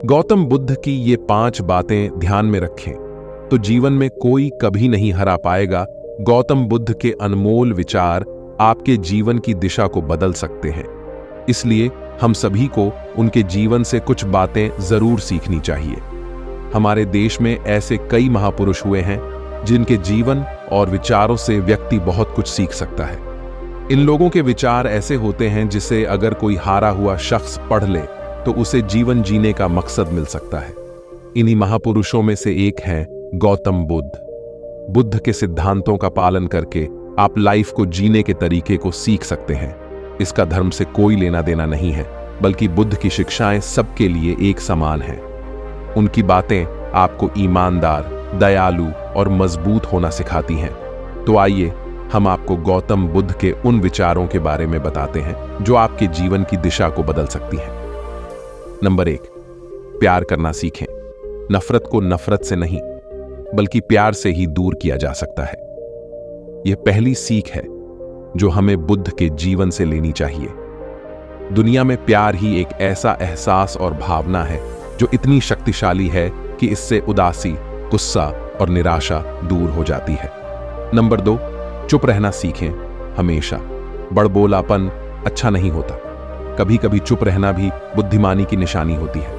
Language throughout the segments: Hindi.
गौतम बुद्ध की ये 5 बातें ध्यान में रखें तो जीवन में कोई कभी नहीं हरा पाएगा। गौतम बुद्ध के अनमोल विचार आपके जीवन की दिशा को बदल सकते हैं। इसलिए हम सभी को उनके जीवन से कुछ बातें जरूर सीखनी चाहिए। हमारे देश में ऐसे कई महापुरुष हुए हैं जिनके जीवन और विचारों से व्यक्ति बहुत कुछ सीख सकता है। इन लोगों के विचार ऐसे होते हैं जिसे अगर कोई हारा हुआ शख्स पढ़ ले तो उसे जीवन जीने का मकसद मिल सकता है। इन्हीं महापुरुषों में से एक हैं गौतम बुद्ध। बुद्ध के सिद्धांतों का पालन करके आप लाइफ को जीने के तरीके को सीख सकते हैं। इसका धर्म से कोई लेना देना नहीं है, बल्कि बुद्ध की शिक्षाएं सबके लिए एक समान हैं। उनकी बातें आपको ईमानदार, दयालु और मजबूत होना सिखाती हैं। तो आइए हम आपको गौतम बुद्ध के उन विचारों के बारे में बताते हैं जो आपके जीवन की दिशा को बदल सकती हैं। नंबर 1, प्यार करना सीखें। नफरत को नफरत से नहीं, बल्कि प्यार से ही दूर किया जा सकता है। यह पहली सीख है जो हमें बुद्ध के जीवन से लेनी चाहिए। दुनिया में प्यार ही एक ऐसा एहसास और भावना है जो इतनी शक्तिशाली है कि इससे उदासी, गुस्सा और निराशा दूर हो जाती है। नंबर 2, चुप रहना सीखें। हमेशा बड़बोलापन अच्छा नहीं होता। कभी कभी चुप रहना भी बुद्धिमानी की निशानी होती है।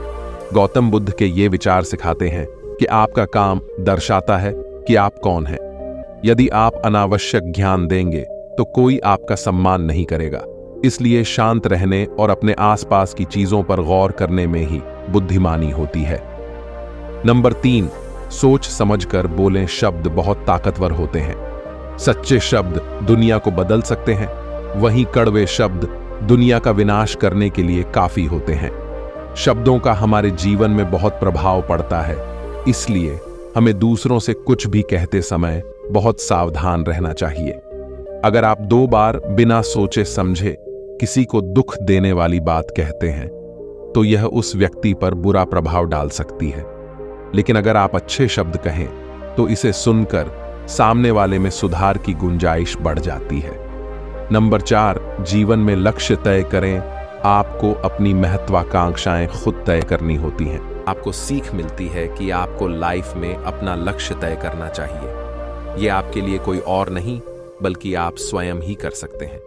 गौतम बुद्ध के ये विचार सिखाते हैं कि आपका काम दर्शाता है कि आप कौन हैं। यदि आप अनावश्यक ज्ञान देंगे तो कोई आपका सम्मान नहीं करेगा। इसलिए शांत रहने और अपने आसपास की चीजों पर गौर करने में ही बुद्धिमानी होती है। नंबर 3, सोच समझकर बोलें। शब्द बहुत ताकतवर होते हैं। सच्चे शब्द दुनिया को बदल सकते हैं, वहीं कड़वे शब्द दुनिया का विनाश करने के लिए काफी होते हैं। शब्दों का हमारे जीवन में बहुत प्रभाव पड़ता है, इसलिए हमें दूसरों से कुछ भी कहते समय बहुत सावधान रहना चाहिए। अगर आप 2 बार बिना सोचे समझे किसी को दुख देने वाली बात कहते हैं तो यह उस व्यक्ति पर बुरा प्रभाव डाल सकती है। लेकिन अगर आप अच्छे शब्द कहें तो इसे सुनकर सामने वाले में सुधार की गुंजाइश बढ़ जाती है। नंबर 4, जीवन में लक्ष्य तय करें। आपको अपनी महत्वाकांक्षाएं खुद तय करनी होती हैं। आपको सीख मिलती है कि आपको लाइफ में अपना लक्ष्य तय करना चाहिए। यह आपके लिए कोई और नहीं, बल्कि आप स्वयं ही कर सकते हैं।